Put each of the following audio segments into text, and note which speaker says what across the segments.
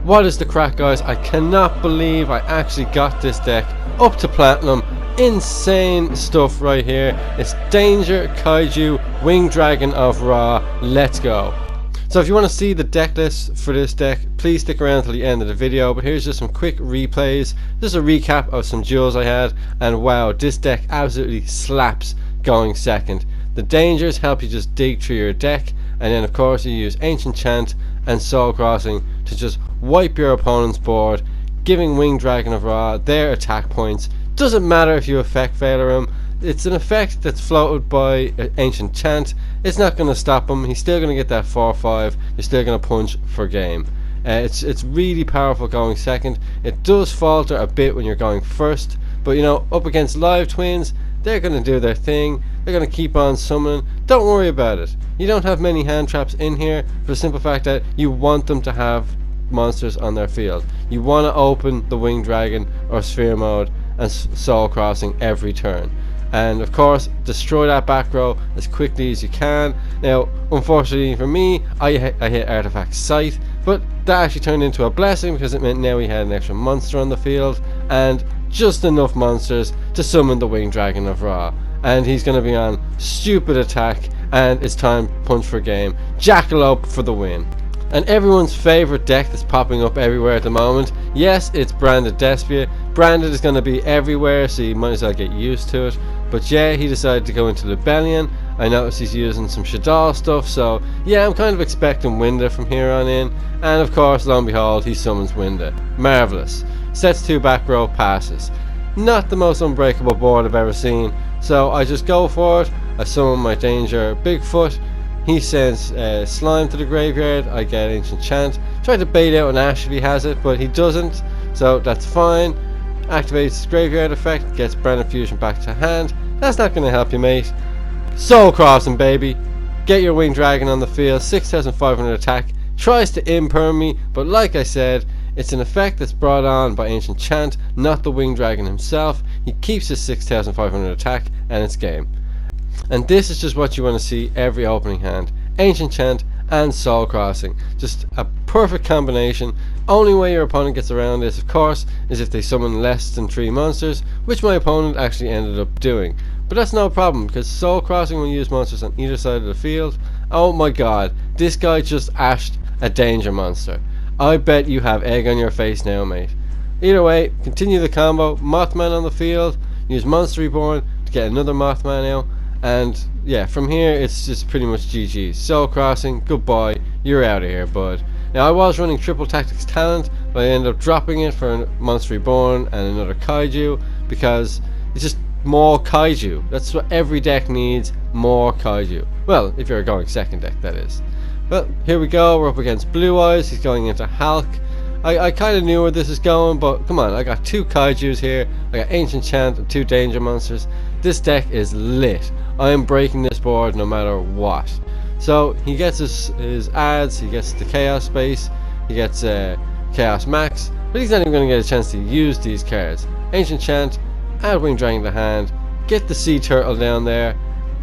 Speaker 1: What is the crack, guys? I cannot believe I actually got this deck up to platinum. Insane stuff right here. It's Danger, Kaiju, Winged Dragon of Ra. Let's go. So if you want to see the deck list for this deck, please stick around till the end of the video. But here's just some quick replays, just a recap of some duels I had, and wow, this deck absolutely slaps going second. The dangers help you just dig through your deck, and then of course you use Ancient Chant and Soul Crossing to just wipe your opponent's board, giving Winged Dragon of Ra their attack points. Doesn't matter if you effect failure him, it's an effect that's floated by Ancient Chant. It's not going to stop him, he's still going to get that 4-5, you're still going to punch for game. It's really powerful going second. It does falter a bit when you're going first, but you know, up against live twins, they're going to do their thing, they're going to keep on summoning. Don't worry about it. You don't have many hand traps in here for the simple fact that you want them to have monsters on their field. You want to open the Winged Dragon or Sphere Mode and Soul Crossing every turn, and of course destroy that back row as quickly as you can. Now unfortunately for me, I hit Artifact Sight, but that actually turned into a blessing because it meant now we had an extra monster on the field and just enough monsters to summon the Winged Dragon of Ra, and he's going to be on stupid attack, and it's time to punch for game. Jackalope for the win. And everyone's favourite deck that's popping up everywhere at the moment, yes, it's Branded Despia. Branded is going to be everywhere, so you might as well get used to it. But yeah, he decided to go into Libellion. I noticed he's using some Shadal stuff, so yeah, I'm kind of expecting Winda from here on in. And of course, lo and behold, he summons Winda. Marvellous. Sets 2 back row, passes. Not the most unbreakable board I've ever seen, so I just go for it. I summon my Danger Bigfoot. He sends Slime to the graveyard. I get Ancient Chant. Try to bait out an Ash if he has it, but he doesn't, so that's fine. Activates his graveyard effect, gets Branded Fusion back to hand. That's not going to help you, mate. Soul Crossing, baby. Get your Winged Dragon on the field, 6,500 attack. Tries to imperm me, but like I said, it's an effect that's brought on by Ancient Chant, not the Winged Dragon himself. He keeps his 6,500 attack, and it's game. And this is just what you want to see every opening hand. Ancient Chant and Soul Crossing. Just a perfect combination. Only way your opponent gets around this, of course, is if they summon less than 3 monsters, which my opponent actually ended up doing. But that's no problem, because Soul Crossing will use monsters on either side of the field. Oh my god, this guy just ashed a Danger monster. I bet you have egg on your face now, mate. Either way, continue the combo. Mothman on the field, use Monster Reborn to get another Mothman out. And yeah, from here it's just pretty much GG. Soul Crossing, goodbye, you're out of here, bud. Now I was running Triple Tactics Talent, but I ended up dropping it for a Monster Reborn and another Kaiju, because it's just more Kaiju. That's what every deck needs, more Kaiju. Well, if you're going second deck, that is. Well, here we go, we're up against Blue Eyes, he's going into Hulk. I kind of knew where this is going, but come on, I got 2 Kaijus here, I got Ancient Chant and 2 Danger monsters. This deck is lit. I am breaking this board no matter what. So he gets his ads, he gets the Chaos Space, he gets Chaos Max, but he's not even going to get a chance to use these cards. Ancient Chant, add Winged Dragon to hand, get the Sea Turtle down there.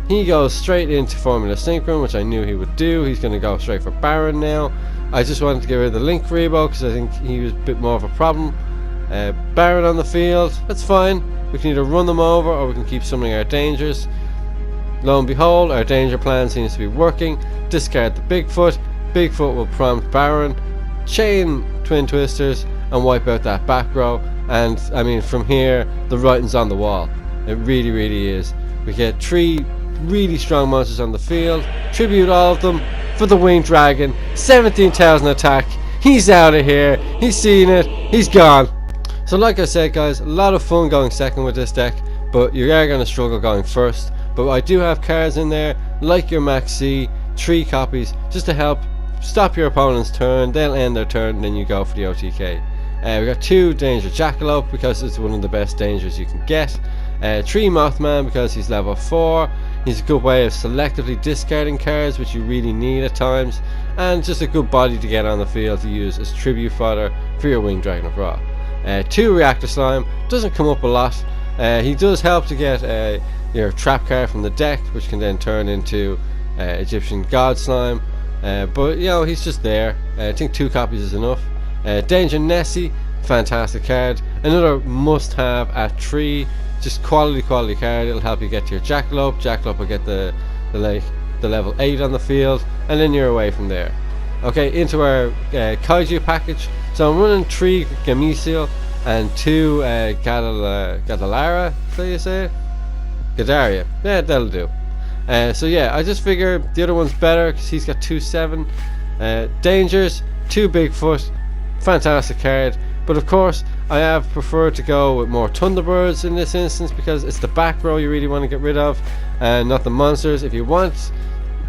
Speaker 1: He goes straight into Formula Synchron, which I knew he would do. He's going to go straight for Baron now. I just wanted to get rid of the Link Rebo because I think he was a bit more of a problem. Baron on the field, that's fine. We can either run them over or we can keep summoning our Dangers. Lo and behold, our Danger plan seems to be working. Discard the Bigfoot. Bigfoot will prompt Baron, chain Twin Twisters, and wipe out that back row. And I mean, from here, the writing's on the wall. It really, really is. We get 3 really strong monsters on the field. Tribute all of them for the Winged Dragon. 17,000 attack. He's out of here. He's seen it. He's gone. So like I said, guys, a lot of fun going second with this deck, but you are going to struggle going first. But I do have cards in there, like your Max C, 3 copies, just to help stop your opponent's turn. They'll end their turn, and then you go for the OTK. We got 2 Danger Jackalope, because it's one of the best Dangers you can get. 3 Mothman, because he's level 4. He's a good way of selectively discarding cards, which you really need at times. And just a good body to get on the field to use as tribute fodder for your Winged Dragon of Ra. 2 Reactor Slime, doesn't come up a lot. He does help to get your trap card from the deck, which can then turn into Egyptian God Slime. But you know, he's just there. I think 2 copies is enough. Danger Nessie, fantastic card. Another must have at 3, just quality card. It'll help you get to your Jackalope. Jackalope will get the level 8 on the field, and then you're away from there. Okay, into our Kaiju package. So I'm running 3 Gameciel and 2 Gadalara, so you say it? Gadaria, yeah, that'll do. So yeah, I just figure the other one's better because he's got 2/7. Dangers, 2 Bigfoot, fantastic card. But of course, I have preferred to go with more Thunderbirds in this instance because it's the back row you really want to get rid of, and not the monsters. If you want,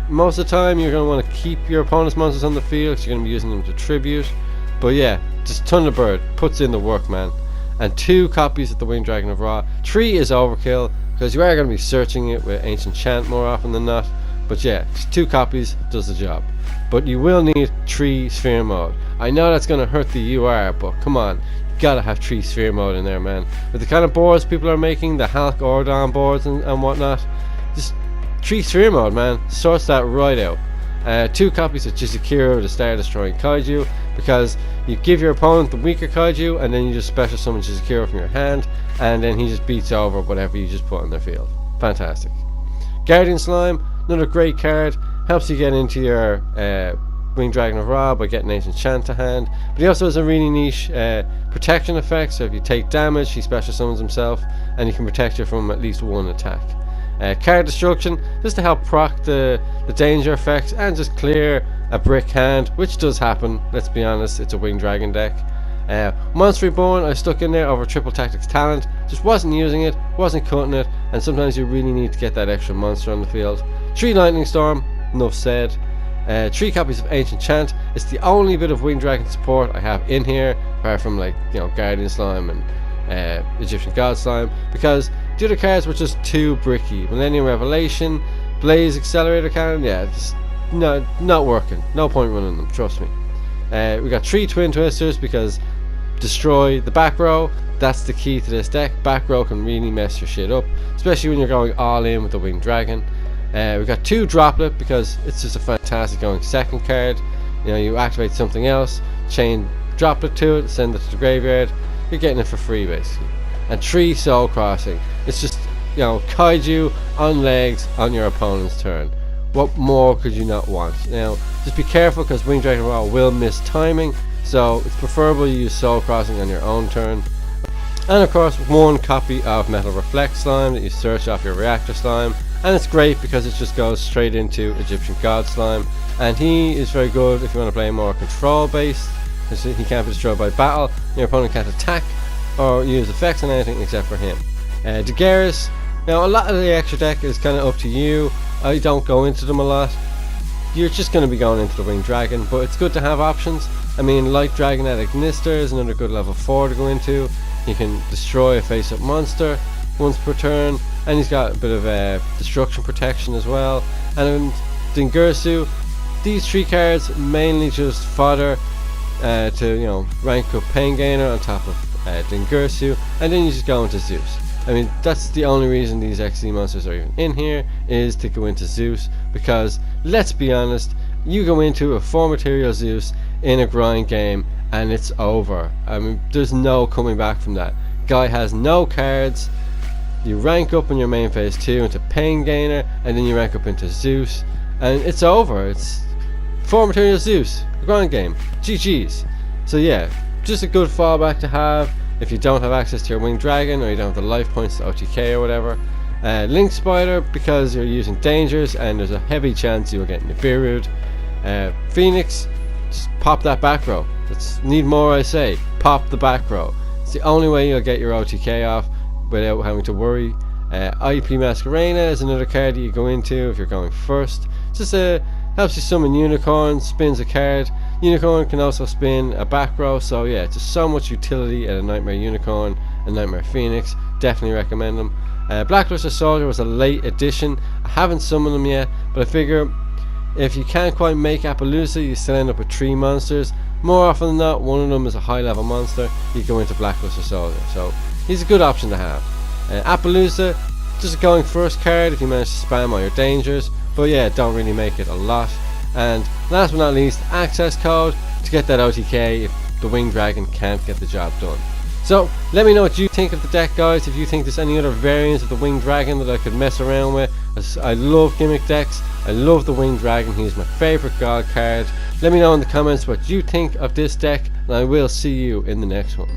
Speaker 1: most of the time you're going to want to keep your opponent's monsters on the field because you're going to be using them to tribute. But yeah, just Thunderbird puts in the work, man. And 2 copies of the Winged Dragon of Ra. 3 is overkill because you are going to be searching it with Ancient Chant more often than not. But yeah, just 2 copies does the job. But you will need 3 Sphere Mode. I know that's going to hurt the UR, but come on, you gotta have 3 Sphere Mode in there, man. With the kind of boards people are making, the Hulk Ordon boards and whatnot, just 3 Sphere Mode, man, sorts that right out. 2 copies of Jizukiro, the Star Destroying Kaiju, because you give your opponent the weaker Kaiju and then you just special summon Jizukiro from your hand, and then he just beats over whatever you just put on their field. Fantastic. Guardian Slime, another great card, helps you get into your Winged Dragon of Ra by getting Ancient Chant to hand, but he also has a really niche protection effect, so if you take damage he special summons himself and he can protect you from at least 1 attack. Card Destruction, just to help proc the danger effects and just clear a brick hand, which does happen, let's be honest, it's a Winged Dragon deck. Monster Reborn I stuck in there over Triple Tactics Talent, just wasn't using it, wasn't cutting it, and sometimes you really need to get that extra monster on the field. 3 Lightning Storm, enough said. 3 copies of Ancient Chant, it's the only bit of Winged Dragon support I have in here, apart from, like, you know, Guardian Slime and Egyptian God Slime, because the other cards were just too bricky. Millennium Revelation, Blaze Accelerator Cannon, yeah, just not working. No point running them, trust me. We got 3 Twin Twisters because destroy the back row. That's the key to this deck. Back row can really mess your shit up, especially when you're going all in with the Winged Dragon. We got 2 Droplet because it's just a fantastic going second card. You know, you activate something else, chain Droplet to it, send it to the graveyard. You're getting it for free basically. And 3 Soul Crossing. It's just, you know, Kaiju on legs on your opponent's turn. What more could you not want? Now, just be careful because Winged Dragon Raw will miss timing, so it's preferable you use Soul Crossing on your own turn. And of course, 1 copy of Metal Reflect Slime that you search off your Reactor Slime, and it's great because it just goes straight into Egyptian God Slime, and he is very good if you want to play more control based, because he can't be destroyed by battle, your opponent can't attack or use effects on anything except for him. Daguerreus, now a lot of the extra deck is kind of up to you. I don't go into them a lot. You're just going to be going into the Winged Dragon, but it's good to have options. I mean, like Dragonetic Gnister is another good level 4 to go into. He can destroy a face-up monster once per turn, and he's got a bit of destruction protection as well. And Dingirsu, these 3 cards mainly just fodder to, you know, rank up Pain Gainer on top of Dingirsu, and then you just go into Zeus. I mean, that's the only reason these XC monsters are even in here, is to go into Zeus, because let's be honest, you go into a 4 material Zeus in a grind game and it's over. I mean, there's no coming back from that. Guy has no cards. You rank up in your main phase 2 into Pain Gainer, and then you rank up into Zeus, and it's over. It's 4 material Zeus, a grind game, GG's. So yeah, just a good fallback to have if you don't have access to your Winged Dragon, or you don't have the life points to OTK or whatever. Link Spider, because you're using dangers and there's a heavy chance you'll get Nibiru'd. Phoenix, just pop that back row. Need more, I say. Pop the back row. It's the only way you'll get your OTK off without having to worry. IP Masquerena is another card that you go into if you're going first. Just helps you summon Unicorn, spins a card. Unicorn can also spin a back row, so yeah, just so much utility at a Nightmare Unicorn and Nightmare Phoenix. Definitely recommend them. Blackluster Soldier was a late addition. I haven't summoned them yet, but I figure if you can't quite make Appaloosa, you still end up with 3 monsters. More often than not, one of them is a high level monster. You go into Blackluster Soldier, so he's a good option to have. Appaloosa, just a going first card if you manage to spam all your dangers, but yeah, don't really make it a lot. And last but not least, access code to get that OTK if the Winged Dragon can't get the job done. So let me know what you think of the deck, guys. If you think there's any other variants of the Winged Dragon that I could mess around with. I love gimmick decks. I love the Winged Dragon. He's my favorite god card. Let me know in the comments what you think of this deck, and I will see you in the next one.